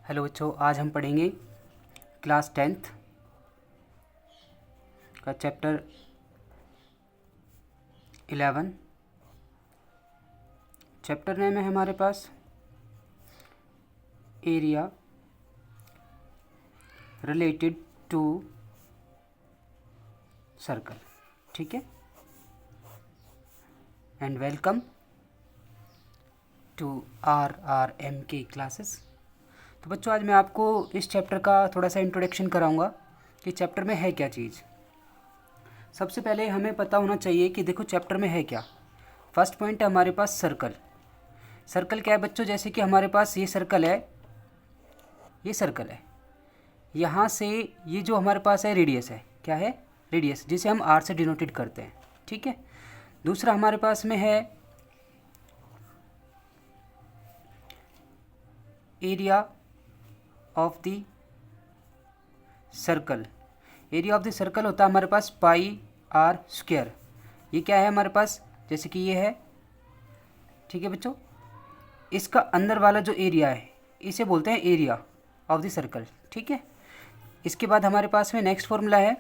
Hello बच्चों, आज हम पढ़ेंगे क्लास 10th का चैप्टर 11। चैप्टर नेम है हमारे पास एरिया रिलेटेड टू सर्कल। ठीक है, एंड वेलकम टू RRM के क्लासेस। तो बच्चों, आज मैं आपको इस चैप्टर का थोड़ा सा इंट्रोडक्शन कराऊंगा कि चैप्टर में है क्या चीज़। सबसे पहले हमें पता होना चाहिए कि देखो चैप्टर में है क्या। फर्स्ट पॉइंट है हमारे पास सर्कल। सर्कल क्या है बच्चों? जैसे कि हमारे पास ये सर्कल है, ये सर्कल है, यहाँ से ये जो हमारे पास है रेडियस है। क्या है? रेडियस, जिसे हम R से डिनोटेड करते हैं। ठीक है। दूसरा हमारे पास में है area of the circle. Area of the circle होता है हमारे पास πr²। ये क्या है हमारे पास? जैसे कि ये है। ठीक है बच्चों, इसका अंदर वाला जो एरिया है इसे बोलते हैं एरिया ऑफ द सर्कल। ठीक है। इसके बाद हमारे पास में नेक्स्ट फॉर्मूला है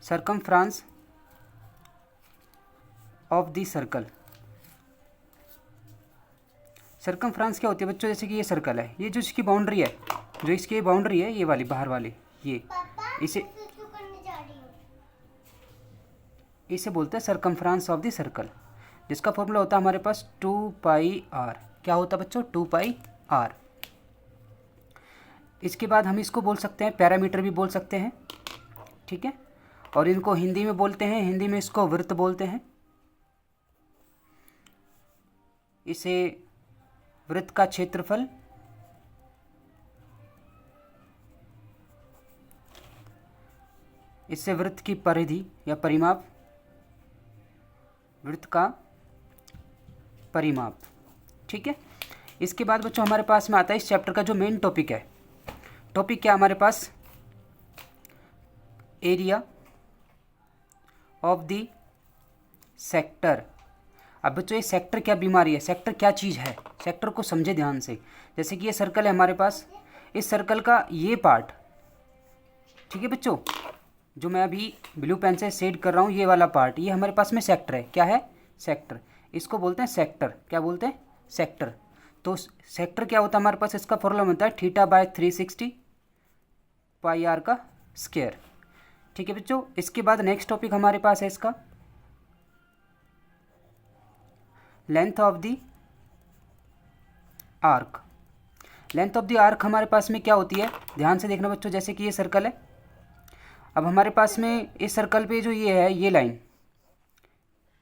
सरकमफ्रांस ऑफ द सर्कल। सरकमफ्रांस क्या होती है बच्चों? जैसे कि ये सर्कल है, ये जो इसकी बाउंड्री है, जो इसकी बाउंड्री है, ये वाली बाहर वाली, ये इसे बोलते हैं सरकमफ्रांस ऑफ द सर्कल, जिसका फॉर्मूला होता है हमारे पास 2πr। क्या होता है बच्चों? 2πr। इसके बाद हम इसको बोल सकते हैं पैरामीटर भी बोल सकते हैं। ठीक है। और इनको हिंदी में बोलते हैं, हिंदी में इसको वृत्त बोलते हैं। इसे वृत्त का क्षेत्रफल, इससे वृत्त की परिधि या परिमाप, वृत्त का परिमाप। ठीक है। इसके बाद बच्चों हमारे पास में आता है इस चैप्टर का जो मेन टॉपिक है। टॉपिक क्या हमारे पास? Area of the sector. अब बच्चों ये सेक्टर क्या बीमारी है? सेक्टर क्या चीज़ है? सेक्टर को समझे ध्यान से। जैसे कि ये सर्कल है हमारे पास, इस सर्कल का ये पार्ट, ठीक है बच्चों, जो मैं अभी ब्लू पेन से शेड कर रहा हूँ, ये वाला पार्ट, ये हमारे पास में सेक्टर है। क्या है? सेक्टर। इसको बोलते हैं सेक्टर। क्या बोलते हैं? सेक्टर। तो सेक्टर क्या होता है हमारे पास? इसका फॉर्मूला होता है θ/360 πr²। ठीक है बच्चों। इसके बाद नेक्स्ट टॉपिक हमारे पास है इसका length of the arc. Length of the arc हमारे पास में क्या होती है? ध्यान से देखना बच्चों। जैसे कि ये सर्कल है, अब हमारे पास में इस सर्कल पे जो ये है, ये लाइन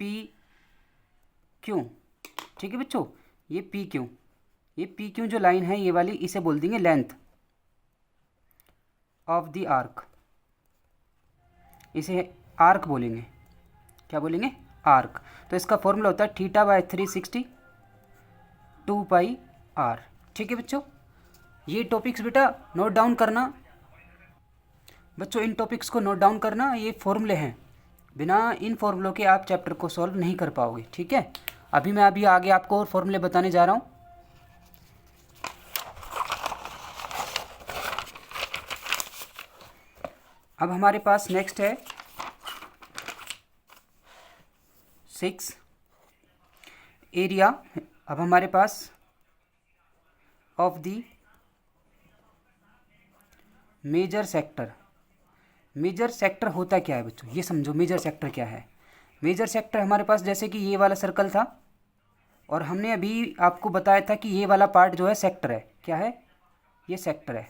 पी क्यू। ठीक है बच्चों, ये पी क्यू, ये पी क्यू जो लाइन है ये वाली, इसे बोल देंगे लेंथ ऑफ द आर्क। इसे आर्क बोलेंगे। क्या बोलेंगे? आर्क। तो इसका फॉर्मूला होता है θ/360 2πr। ठीक है बच्चों, ये टॉपिक्स बेटा नोट डाउन करना। बच्चों इन टॉपिक्स को नोट डाउन करना, ये फॉर्मूले हैं, बिना इन फॉर्मूलों के आप चैप्टर को सॉल्व नहीं कर पाओगे। ठीक है। अभी मैं आगे आपको और फॉर्मूले बताने जा रहा हूँ। अब हमारे पास नेक्स्ट है 6 एरिया। अब हमारे पास of the major sector. Major sector होता क्या है बच्चों? ये समझो मेजर सेक्टर क्या है। मेजर सेक्टर हमारे पास, जैसे कि ये वाला सर्कल था और हमने अभी आपको बताया था कि ये वाला पार्ट जो है सेक्टर है। क्या है? ये सेक्टर है।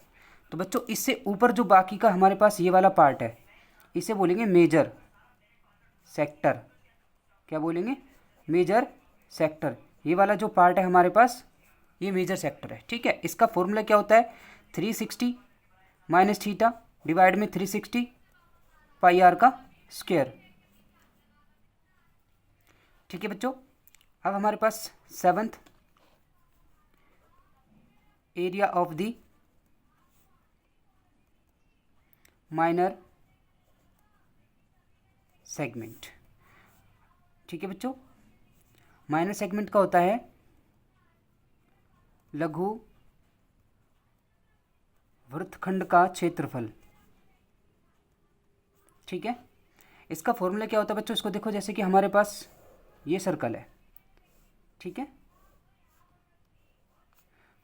तो बच्चों इससे ऊपर जो बाकी का हमारे पास ये वाला पार्ट है, इसे बोलेंगे मेजर सेक्टर। क्या बोलेंगे? Major sector. ये वाला जो पार्ट है हमारे पास, ये मेजर सेक्टर है। ठीक है। इसका फॉर्मूला क्या होता है? 360 माइनस थीटा डिवाइड में 360 πr²। ठीक है बच्चों। अब हमारे पास 7th area of the minor segment. ठीक है बच्चों, माइनर सेगमेंट का होता है लघु वृत्तखंड का क्षेत्रफल। ठीक है, इसका फॉर्मूला क्या होता है बच्चों, इसको देखो, जैसे कि हमारे पास ये सर्कल है। ठीक है,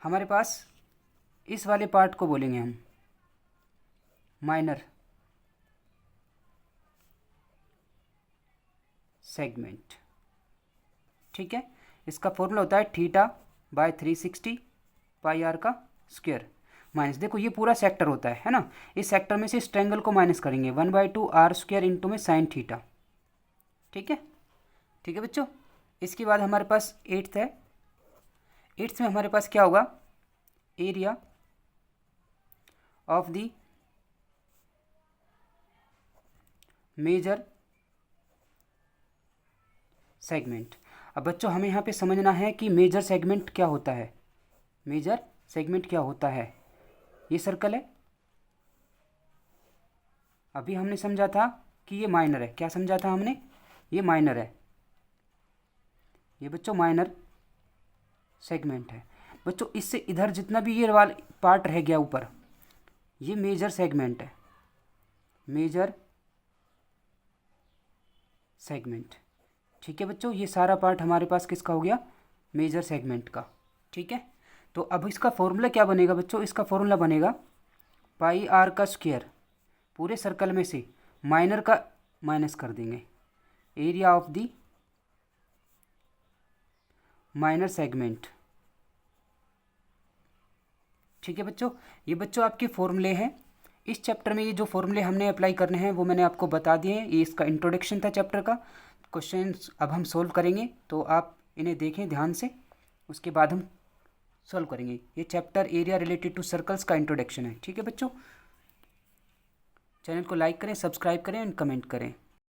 हमारे पास इस वाले पार्ट को बोलेंगे हम माइनर सेगमेंट। ठीक है, इसका फॉर्मूला होता है थीटा बाय 360 पाई आर का स्क्वायर माइनस, देखो ये पूरा सेक्टर होता है ना, इस सेक्टर में से इस ट्रायंगल को माइनस करेंगे 1/2 आर स्क्वायर इंटू में साइन थीटा। ठीक है, ठीक है बच्चों। इसके बाद हमारे पास एट्थ है। एट्थ में हमारे पास क्या होगा, area of the major segment. अब बच्चों हमें यहाँ पे समझना है कि मेजर सेगमेंट क्या होता है। मेजर सेगमेंट क्या होता है, ये सर्कल है, अभी हमने समझा था कि ये माइनर है। क्या समझा था हमने, ये माइनर है, ये बच्चों माइनर सेगमेंट है। बच्चों इससे इधर जितना भी ये वाला पार्ट रह गया ऊपर, ये मेजर सेगमेंट है, मेजर सेगमेंट। ठीक है बच्चों, ये सारा पार्ट हमारे पास किसका हो गया, मेजर सेगमेंट का। ठीक है, तो अब इसका फॉर्मूला क्या बनेगा बच्चों, इसका फॉर्मूला बनेगा पाई आर का स्क्वायर, पूरे सर्कल में से माइनर का माइनस कर देंगे, area of the minor segment. ठीक है बच्चों, ये बच्चों आपके फॉर्मूले हैं। इस चैप्टर में ये जो फॉर्मूले हमने अप्लाई करने हैं वो मैंने आपको बता दिए हैं। ये इसका इंट्रोडक्शन था चैप्टर का। क्वेश्चंस अब हम सोल्व करेंगे, तो आप इन्हें देखें ध्यान से, उसके बाद हम सॉल्व करेंगे। ये chapter area related to circles का इंट्रोडक्शन है। ठीक है बच्चों, चैनल को लाइक करें, सब्सक्राइब करें एंड कमेंट करें।